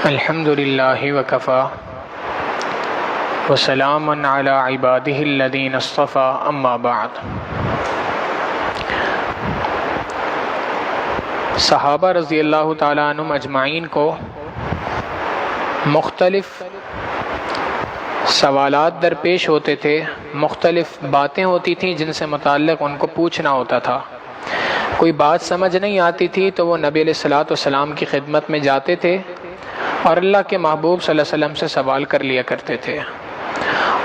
الحمد للہ وکفا وسلام علی عبادہ الذین اصطفیٰ اما بعد۔ صحابہ رضی اللہ تعالیٰ عنہم اجمعین کو مختلف سوالات درپیش ہوتے تھے، مختلف باتیں ہوتی تھیں جن سے متعلق ان کو پوچھنا ہوتا تھا۔ کوئی بات سمجھ نہیں آتی تھی تو وہ نبی علیہ الصلوۃ والسلام کی خدمت میں جاتے تھے اور اللہ کے محبوب صلی اللہ علیہ وسلم سے سوال کر لیا کرتے تھے،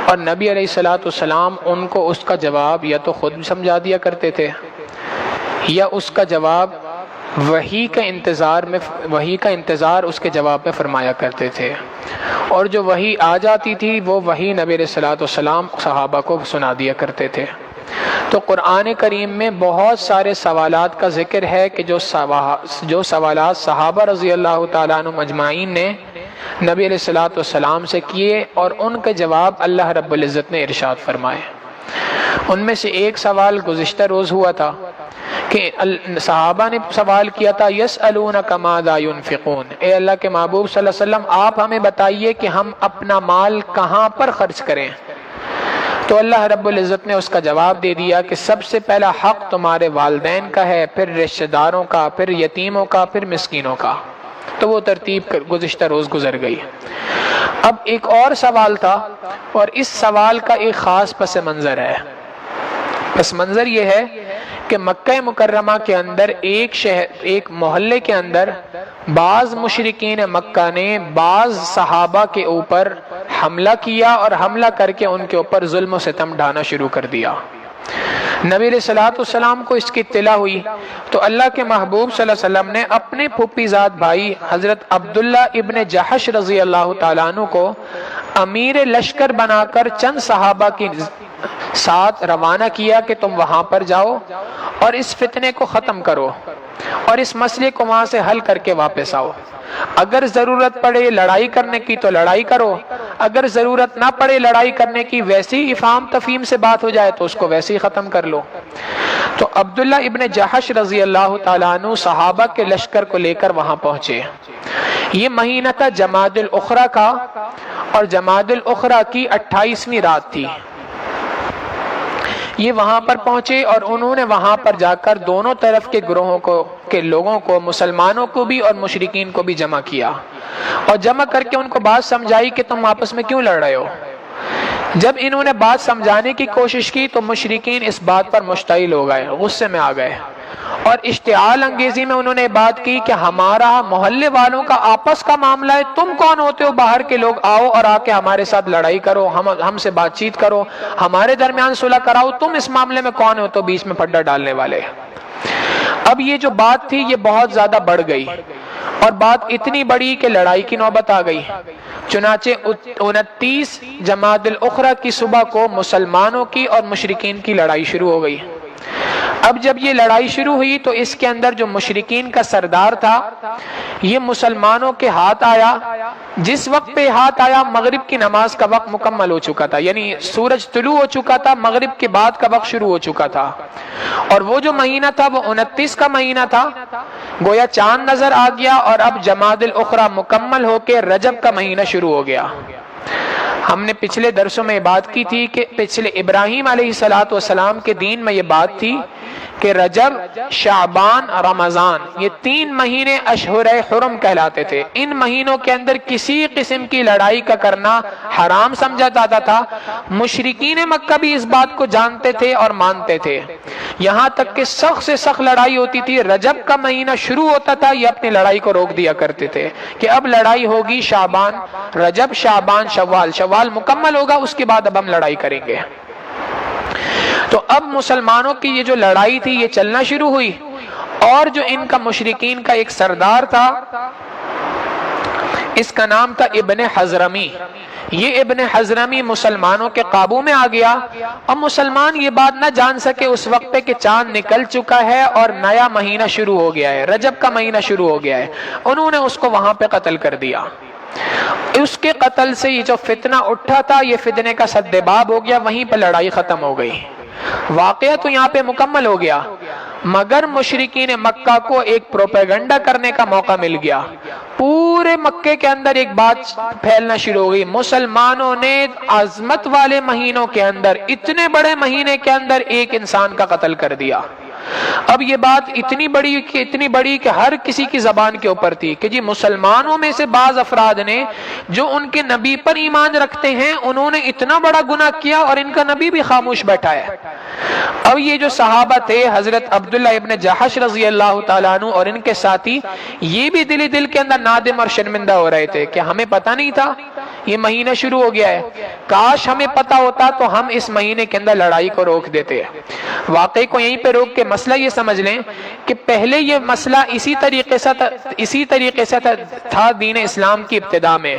اور نبی علیہ الصلوۃ والسلام ان کو اس کا جواب یا تو خود سمجھا دیا کرتے تھے یا اس کا جواب وحی کا انتظار اس کے جواب میں فرمایا کرتے تھے، اور جو وحی آ جاتی تھی وہ وحی نبی علیہ الصلوۃ والسلام صحابہ کو سنا دیا کرتے تھے۔ تو قرآن کریم میں بہت سارے سوالات کا ذکر ہے کہ جو سوالات صحابہ رضی اللہ تعالیٰ عنہم اجمعین نے نبی علیہ الصلوۃ والسلام سے کیے اور ان کے جواب اللہ رب العزت نے ارشاد فرمائے۔ ان میں سے ایک سوال گزشتہ روز ہوا تھا کہ صحابہ نے سوال کیا تھا یسألونک ماذا ينفقون، اے اللہ کے محبوب صلی اللہ علیہ وسلم آپ ہمیں بتائیے کہ ہم اپنا مال کہاں پر خرچ کریں۔ تو اللہ رب العزت نے اس کا جواب دے دیا کہ سب سے پہلا حق تمہارے والدین کا ہے، پھر رشتہ داروں کا، پھر یتیموں کا، پھر مسکینوں کا۔ تو وہ ترتیب گزشتہ روز گزر گئی۔ اب ایک اور سوال تھا، اور اس سوال کا ایک خاص پس منظر ہے۔ پس منظر یہ ہے کہ مکہ مکرمہ کے اندر ایک محلے کے اندر بعض مشرکین مکہ نے بعض صحابہ کے اوپر حملہ کیا اور حملہ کر کے ان کے اوپر ظلم و ستم ڈھانا شروع کر دیا۔ نبی علیہ الصلوۃ والسلام کو اس کی اطلاع ہوئی تو اللہ کے محبوب صلی اللہ علیہ وسلم نے اپنے پھوپھی زاد بھائی حضرت عبداللہ ابن جحش رضی اللہ تعالیٰ عنہ کو امیر لشکر بنا کر چند صحابہ کی ساتھ روانہ کیا کہ تم وہاں پر جاؤ اور اس فتنے کو ختم کرو اور اس مسئلے کو وہاں سے حل کر کے واپس آؤ۔ اگر ضرورت پڑے لڑائی کرنے کی تو لڑائی کرو، اگر ضرورت نہ پڑے لڑائی کرنے کی، ویسی افہام تفہیم سے بات ہو جائے تو اس کو ویسے ہی ختم کر لو۔ تو عبداللہ ابن جحش رضی اللہ تعالیٰ عنہ صحابہ کے لشکر کو لے کر وہاں پہنچے۔ یہ مہینہ تھا جمادی الاخری کا، اور جمادی الاخری کی 28ویں رات تھی۔ یہ وہاں پر پہنچے اور انہوں نے وہاں پر جا کر دونوں طرف کے گروہوں کے لوگوں کو، مسلمانوں کو بھی اور مشرکین کو بھی جمع کیا، اور جمع کر کے ان کو بات سمجھائی کہ تم آپس میں کیوں لڑ رہے ہو۔ جب انہوں نے بات سمجھانے کی کوشش کی تو مشرکین اس بات پر مشتعل ہو گئے، غصے میں آ گئے، اور اشتعال انگیزی میں انہوں نے بات کی کہ ہمارا محلے والوں کا آپس کا معاملہ ہے، تم کون ہوتے ہو باہر کے لوگ، آؤ اور آ کے ہمارے ساتھ لڑائی کرو، ہم سے بات چیت کرو، ہمارے درمیان صلح کراؤ، تم اس معاملے میں کون ہو تو بیچ میں پھڈا ڈالنے والے۔ اب یہ جو بات تھی یہ بہت زیادہ بڑھ گئی، اور بات اتنی بڑی کہ لڑائی کی نوبت آ گئی۔ چنانچہ 29 جمادی الاخری کی صبح کو مسلمانوں کی اور مشرکین کی لڑائی شروع ہو گئی۔ اب جب یہ لڑائی شروع ہوئی تو اس کے اندر جو مشرکین کا سردار تھا یہ مسلمانوں کے ہاتھ آیا۔ جس وقت پہ ہاتھ آیا مغرب کی نماز کا وقت مکمل ہو چکا تھا، یعنی سورج طلوع ہو چکا تھا، مغرب کے بعد کا وقت شروع ہو چکا تھا، اور وہ جو مہینہ تھا وہ 29 کا مہینہ تھا، گویا چاند نظر آ گیا، اور اب جمادی الاخری مکمل ہو کے رجب کا مہینہ شروع ہو گیا۔ ہم نے پچھلے درسوں میں بات کی تھی کہ پچھلے ابراہیم علیہ الصلوۃ والسلام کے دین میں یہ بات تھی کہ رجب، شعبان، رمضان یہ 3 مہینے اشہر حرم کہلاتے تھے۔ ان مہینوں کے اندر کسی قسم کی لڑائی کا کرنا حرام سمجھا جاتا تھا۔ مشرکین مکہ بھی اس بات کو جانتے تھے اور مانتے تھے، یہاں تک کہ سخت سے سخت لڑائی ہوتی تھی۔ رجب کا مہینہ شروع ہوتا تھا یہ اپنی لڑائی کو روک دیا کرتے تھے کہ اب لڑائی ہوگی شعبان، رجب، شعبان، شوال مکمل ہوگا، اس کے بعد اب ہم لڑائی کریں گے۔ تو اب مسلمانوں کی یہ جو لڑائی تھی یہ چلنا شروع ہوئی، اور جو ان کا مشرکین کا ایک سردار تھا اس کا نام تھا ابن حضرمی۔ یہ ابن حضرمی مسلمانوں کے قابو میں آ گیا، اور مسلمان یہ بات نہ جان سکے اس وقت پہ کہ چاند نکل چکا ہے اور نیا مہینہ شروع ہو گیا ہے، رجب کا مہینہ شروع ہو گیا ہے۔ انہوں نے اس کو وہاں پہ قتل کر دیا۔ اس کے قتل سے یہ جو فتنہ اٹھا تھا یہ فتنے کا سد باب ہو گیا، وہیں پہ لڑائی ختم ہو گئی۔ واقعہ تو یہاں پہ مکمل ہو گیا، مگر مشرکین مکہ کو ایک پروپیگنڈا کرنے کا موقع مل گیا. پورے مکے کے اندر ایک بات پھیلنا شروع ہو گئی. مسلمانوں نے عظمت والے مہینوں کے اندر، اتنے بڑے مہینے کے اندر ایک انسان کا قتل کر دیا. اب یہ بات اتنی بڑی کہ ہر کسی کی زبان کے اوپر تھی کہ جی مسلمانوں میں سے بعض افراد نے جو ان کے نبی پر ایمان رکھتے ہیں انہوں نے اتنا بڑا گناہ کیا اور ان کا نبی بھی خاموش بیٹھا ہے. اب یہ جو صحابہ تھے حضرت عبداللہ ابن جحش رضی اللہ تعالیٰ عنہ اور ان کے ساتھی، یہ بھی دل کے اندر نادم اور شرمندہ ہو رہے تھے کہ ہمیں پتہ نہیں تھا یہ مہینہ شروع ہو گیا ہے، کاش ہمیں پتہ ہوتا تو ہم اس مہینے کے اندر لڑائی کو روک دیتے. واقعے کو یہیں پہ روک کے مسئلہ یہ سمجھ لیں کہ پہلے یہ مسئلہ اسی طریقے سے تھا دین اسلام کی ابتدا میں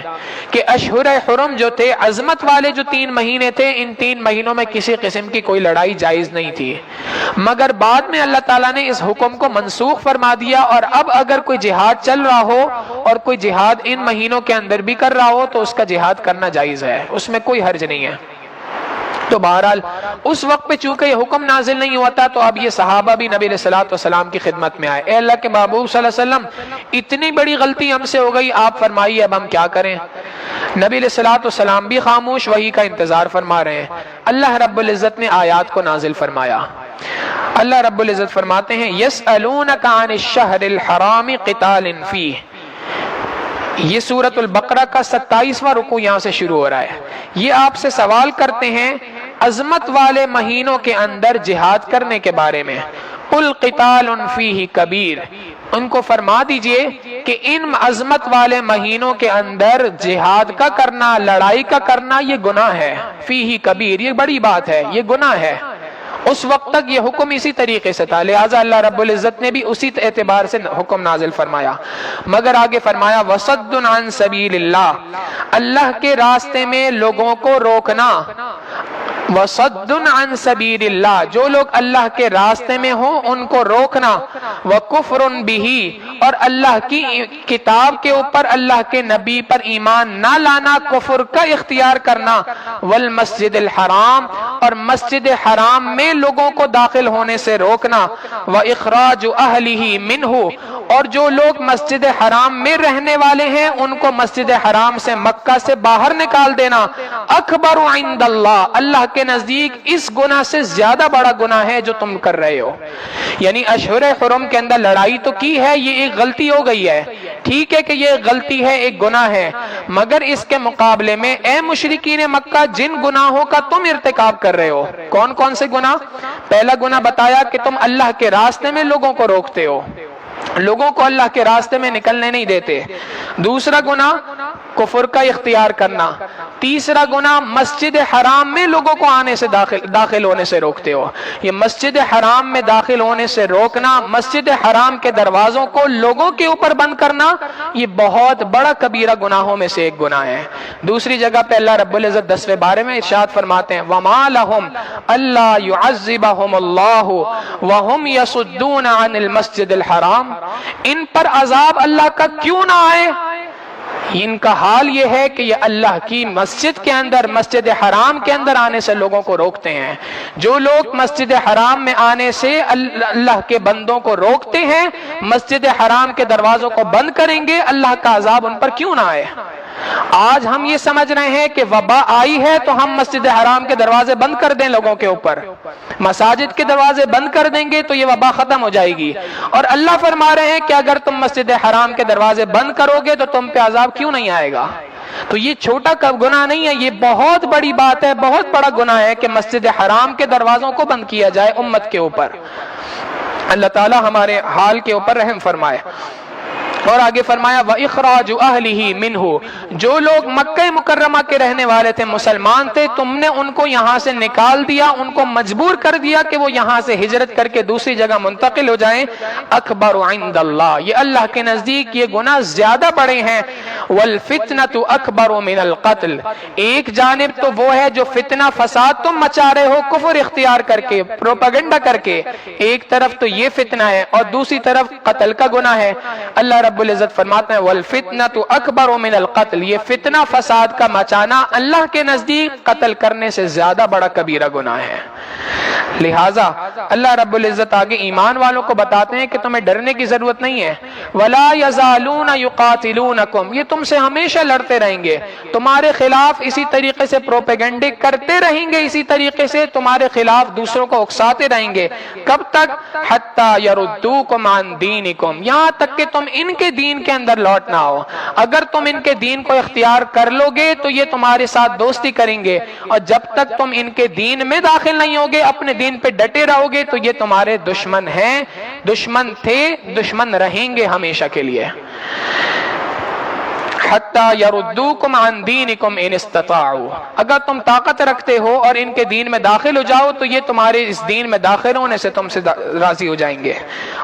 کہ اشہر حرم جو تھے، عظمت والے جو 3 مہینے تھے، ان 3 مہینوں میں کسی قسم کی کوئی لڑائی جائز نہیں تھی. مگر بعد میں اللہ تعالیٰ نے اس حکم کو منسوخ فرما دیا اور اب اگر کوئی جہاد چل رہا ہو اور کوئی جہاد ان مہینوں کے اندر بھی کر رہا ہو تو اس کا جہاد کرنا جائز ہے، اس میں کوئی حرج نہیں ہے. تو بہرحال اس وقت پہ چونکہ یہ حکم نازل نہیں ہوا تھا تو اب یہ صحابہ بھی نبی علیہ الصلوۃ والسلام کی خدمت میں آئے. اے اللہ کے محبوب صلی اللہ علیہ وسلم، اتنی بڑی غلطی ہم سے ہو گئی، آپ فرمائیے اب ہم کیا کریں. نبی علیہ الصلوۃ والسلام بھی خاموش وحی کا انتظار فرما رہے ہیں. اللہ رب العزت نے آیات کو نازل فرمایا. اللہ رب العزت فرماتے ہیں یسألونک عن الشہر الحرام قتال فیہ. یہ سورۃ البقرہ کا 27واں رکوع یہاں سے شروع ہو رہا ہے. یہ آپ سے سوال کرتے ہیں عظمت والے مہینوں کے اندر جہاد کرنے کے بارے میں. قل قتال فیہ کبیر، ان کو فرما دیجئے کہ ان عظمت والے مہینوں کے اندر جہاد کا کرنا، لڑائی کا کرنا یہ گناہ ہے. فیہ کبیر، یہ بڑی بات ہے، یہ گناہ ہے. اس وقت تک یہ حکم اسی طریقے سے تھا، لہٰذا اللہ رب العزت نے بھی اسی اعتبار سے حکم نازل فرمایا. مگر آگے فرمایا وَصَدٌّ عَن سَبِيلِ اللَّهِ، اللہ کے راستے میں لوگوں کو روکنا. وَصَدٌّ عَن سَبِيلِ اللَّهِ، جو لوگ اللہ کے راستے میں ہوں ان کو روکنا. وَكُفْرٌ بِهِ، اور اللہ کی کتاب کے اوپر، اللہ کے نبی پر ایمان نہ لانا، کفر کا اختیار کرنا. وَالْمَسْجِدِ الْحَرَامِ، اور مسجد حرام میں لوگوں کو داخل ہونے سے روکنا. وَإِخْرَاجُ أَهْلِهِ مِنْهُ، اور جو لوگ مسجد حرام میں رہنے والے ہیں ان کو مسجد حرام سے، مکہ سے باہر نکال دینا. اکبر عند اللہ، اللہ کے نزدیک اس گناہ سے زیادہ بڑا گناہ ہے جو تم کر رہے ہو. یعنی اشہر حرم کے اندر لڑائی تو کی ہے، یہ ایک غلطی ہو گئی ہے، ٹھیک ہے کہ یہ غلطی ہے، ایک گناہ ہے، مگر اس کے مقابلے میں اے مشرکین مکہ جن گناہوں کا تم ارتکاب کر رہے ہو، کون کون سے گناہ؟ پہلا گناہ بتایا کہ تم اللہ کے راستے میں لوگوں کو روکتے ہو، لوگوں کو اللہ کے راستے میں نکلنے نہیں دیتے. دوسرا گناہ کفر کا اختیار کرنا. تیسرا گناہ مسجد حرام میں لوگوں کو آنے سے داخل ہونے سے روکتے ہو. یہ مسجد حرام میں داخل ہونے سے روکنا، مسجد حرام کے دروازوں کو لوگوں کے اوپر بند کرنا، یہ بہت بڑا کبیرہ گناہوں میں سے ایک گناہ ہے. دوسری جگہ پہ اللہ رب العزت 10ویں بارے میں ارشاد فرماتے ہیں وَمَا لَهُمْ أَلَّا يُعَذِّبَهُمُ اللَّهُ وَهُمْ يَصُدُّونَ عَنِ الْمَسْجِدِ الْحَرَامِ، ان پر عذاب اللہ کا کیوں نہ آئے؟ ان کا حال یہ ہے کہ یہ اللہ کی مسجد کے اندر، مسجد حرام کے اندر آنے سے لوگوں کو روکتے ہیں. جو لوگ مسجد حرام میں آنے سے اللہ کے بندوں کو روکتے ہیں، مسجد حرام کے دروازوں کو بند کریں گے، اللہ کا عذاب ان پر کیوں نہ آئے؟ آج ہم یہ سمجھ رہے ہیں کہ وبا آئی ہے تو ہم مسجد حرام کے دروازے بند کر دیں لوگوں کے اوپر، مساجد کے دروازے بند کر دیں گے تو یہ وبا ختم ہو جائے گی. اور اللہ فرما رہے ہیں کہ اگر تم مسجد حرام کے دروازے بند کرو گے تو تم پہ عذاب کیوں نہیں آئے گا؟ تو یہ چھوٹا گناہ نہیں ہے، یہ بہت بڑی بات ہے، بہت بڑا گناہ ہے کہ مسجد حرام کے دروازوں کو بند کیا جائے امت کے اوپر. اللہ تعالی ہمارے حال کے اوپر رحم فرمائے. اور آگے فرمایا وَإِخْرَاجُ أَهْلِهِ مِنْهُ، جو لوگ مکہ مکرمہ کے رہنے والے تھے، مسلمان تھے، تم نے ان کو یہاں سے نکال دیا، ان کو مجبور کر دیا کہ وہ یہاں سے ہجرت کر کے دوسری جگہ منتقل ہو جائیں. اکبر عند اللہ، یہ اللہ کے نزدیک یہ گناہ زیادہ بڑے ہیں. وَالْفِتْنَةُ أَكْبَرُ مِنَ الْقَتْلِ، ایک جانب تو وہ ہے جو فتنہ فساد تم مچا رہے ہو کفر اختیار کر کے، پروپیگنڈا کر کے، ایک طرف تو یہ فتنہ ہے اور دوسری طرف قتل کا گناہ ہے. اللہ رب العزت فرماتے ہیں وَالْفِتْنَةُ أَكْبَرُ مِنَ الْقَتْلِ، یہ فتنہ فساد کا مچانا اللہ کے نزدیک قتل کرنے سے زیادہ بڑا کبیرہ گناہ ہے. لہٰذا اللہ رب العزت آگے ایمان والوں کو بتاتے ہیں کہ تمہیں ڈرنے کی ضرورت نہیں ہے. وَلَا يَزَالُونَ يُقَاتِلُونَكُمْ، یہ تم سے ہمیشہ لڑتے رہیں گے، تمہارے خلاف اسی طریقے سے پروپیگنڈے کرتے رہیں گے، اسی طریقے سے تمہارے خلاف دوسروں کو اکساتے رہیں گے. کب تک؟ حَتَّى يَرُدُّوكُمْ عَنْ دِينِكُمْ، یہاں تک کہ تم ان کے دین کے اندر لوٹ نہ ہو. اگر تم ان کے دین کو اختیار کر لو گے تو یہ تمہارے ساتھ دوستی کریں گے، اور جب تک تم ان کے دین میں داخل نہیں ہوگے، اپنے دین پہ ڈٹے رہو گے، تو یہ تمہارے دشمن ہیں، دشمن تھے، دشمن رہیں گے ہمیشہ کے لیے. حَتَّى يَرُدُّوكُمْ عَنْ دِينِكُمْ إِنِ اسْتَطَاعُوا، اگر تم طاقت رکھتے ہو اور ان کے دین میں داخل ہو جاؤ تو یہ تمہارے اس دین میں داخل ہونے سے تم سے راضی ہو جائیں گے.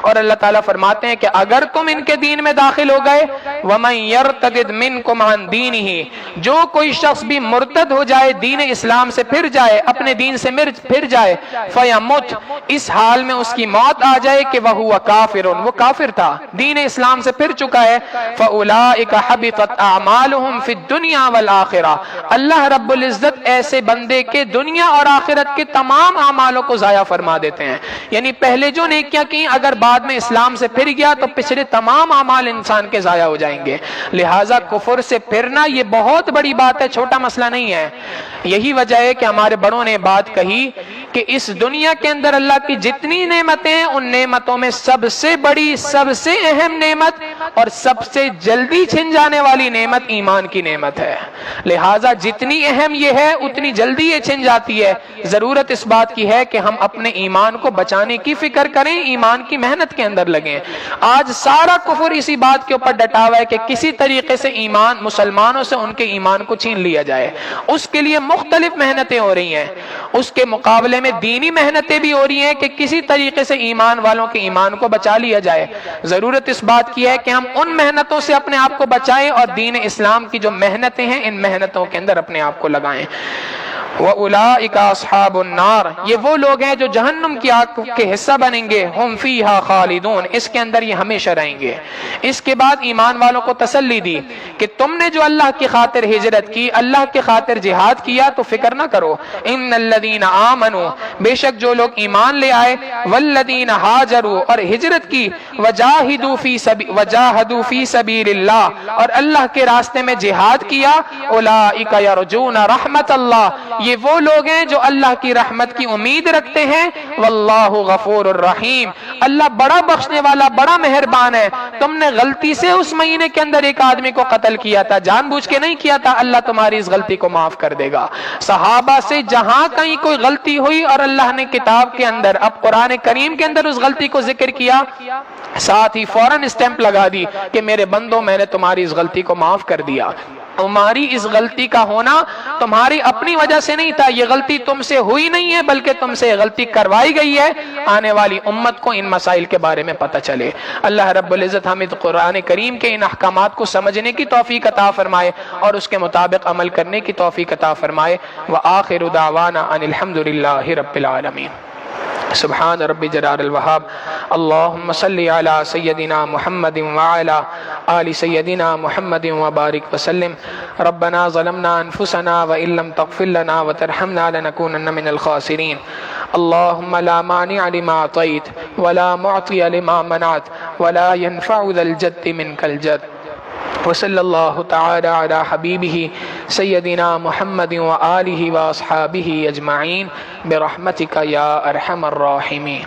اور اللہ تعالیٰ فرماتے ہیں کہ اگر تم ان کے دین میں داخل ہو گئے، وَمَنْ يَرْتَدِدْ مِنْكُمْ عَنْ دِينِهِ، جو کوئی شخص بھی مرتد ہو جائے، دین اسلام سے پھر جائے، اپنے دین سے پھر جائے، فَيَمُتْ، اس حال میں اس کی موت آ جائے کہ وَهُوَ كَافِرٌ، وہ کافر تھا، دین اسلام سے پھر چکا ہے، فَأُولَئِكَ حَبِطَتْ اعمالهم فی الدنیا والآخرہ، اللہ رب العزت ایسے بندے کے دنیا اور آخرت کے تمام اعمالوں کو ضائع فرما دیتے ہیں. یعنی پہلے جو نیکیاں کی، اگر بعد میں اسلام سے پھر گیا تو پچھلے تمام اعمال انسان کے ضائع ہو جائیں گے. لہٰذا کفر سے پھرنا یہ بہت بڑی بات ہے، چھوٹا مسئلہ نہیں ہے. یہی وجہ ہے کہ ہمارے بڑوں نے بات کہی کہ اس دنیا کے اندر اللہ کی جتنی نعمتیں ہیں، ان نعمتوں میں سب سے بڑی، سب سے اہم نعمت اور سب سے جلدی چھن جانے والی نعمت ایمان کی نعمت ہے. لہٰذا جتنی اہم یہ ہے اتنی جلدی یہ چھن جاتی ہے. ضرورت اس بات کی ہے کہ ہم اپنے ایمان کو بچانے کی فکر کریں، ایمان کی محنت کے اندر لگیں. آج سارا کفر اسی بات کے اوپر ڈٹا ہوا ہے کہ کسی طریقے سے ایمان مسلمانوں سے ان کے ایمان کو چھین لیا جائے. اس کے لیے مختلف محنتیں ہو رہی ہیں، اس کے مقابلے میں دینی محنتیں بھی ہو رہی ہیں کہ کسی طریقے سے ایمان والوں کے ایمان کو بچا لیا جائے. ضرورت اس بات کی ہے کہ ہم ان محنتوں سے اپنے آپ کو بچائیں اور دین اسلام کی جو محنتیں ہیں ان محنتوں کے اندر اپنے آپ کو لگائیں. وَأُولَئِكَ أَصْحَابُ النَّارِ، یہ وہ لوگ ہیں جو جہنم کی آگ کے حصہ بنیں گے. ہم فیہا خالدون، اس کے اندر یہ ہمیشہ رہیں گے. اس کے بعد ایمان والوں کو تسلی دی کہ تم نے جو اللہ کی خاطر ہجرت کی، اللہ کی خاطر جہاد کیا، تو فکر نہ کرو. ان الذین آمنوا، بے شک جو لوگ ایمان لے آئے، والذین ہاجروا، اور ہجرت کی، وجاہدوا فی سبیل اللہ، اور اللہ کے راستے میں جہاد کیا، اولئک یرجون رحمت اللہ، یہ وہ لوگ ہیں جو اللہ کی رحمت کی امید رکھتے ہیں. واللہ غفور الرحیم، اللہ بڑا بخشنے والا، بڑا مہربان ہے. تم نے غلطی سے اس مہینے کے اندر ایک آدمی کو قتل کیا تھا، جان بوجھ کے نہیں کیا تھا، اللہ تمہاری اس غلطی کو معاف کر دے گا. صحابہ سے جہاں کہیں کوئی غلطی ہوئی اور اللہ نے کتاب کے اندر، اب قرآن کریم کے اندر اس غلطی کو ذکر کیا، ساتھ ہی فوراً اسٹیمپ لگا دی کہ میرے بندوں، میں نے تمہاری اس غلطی کو معاف کر دیا. تمہاری اس غلطی کا ہونا تمہاری اپنی وجہ سے نہیں تھا، یہ غلطی تم سے ہوئی نہیں ہے بلکہ تم سے غلطی کروائی گئی ہے. آنے والی امت کو ان مسائل کے بارے میں پتہ چلے. اللہ رب العزت ہمیں قرآن کریم کے ان احکامات کو سمجھنے کی توفیق عطا فرمائے اور اس کے مطابق عمل کرنے کی توفیق عطا فرمائے. وآخر دعوانا ان الحمد للہ رب العالمین. سبحان رب جلال الوہاب. اللہم صلی علی سیدنا محمد وعلی آل سیدنا محمد وبارک وسلم. ربنا ظلمنا انفسنا وإن لم تغفر لنا وترحمنا لنكونن من الخاسرین. اللہم لا مانع لما اعطیت ولا معطی لما منعت ولا ينفع ذا الجد منک الجد. وصلی اللہ تعالی علی حبیبہ سیدنا محمد وآلہ واصحابہ اجمعین برحمتک یا ارحم الراحمین.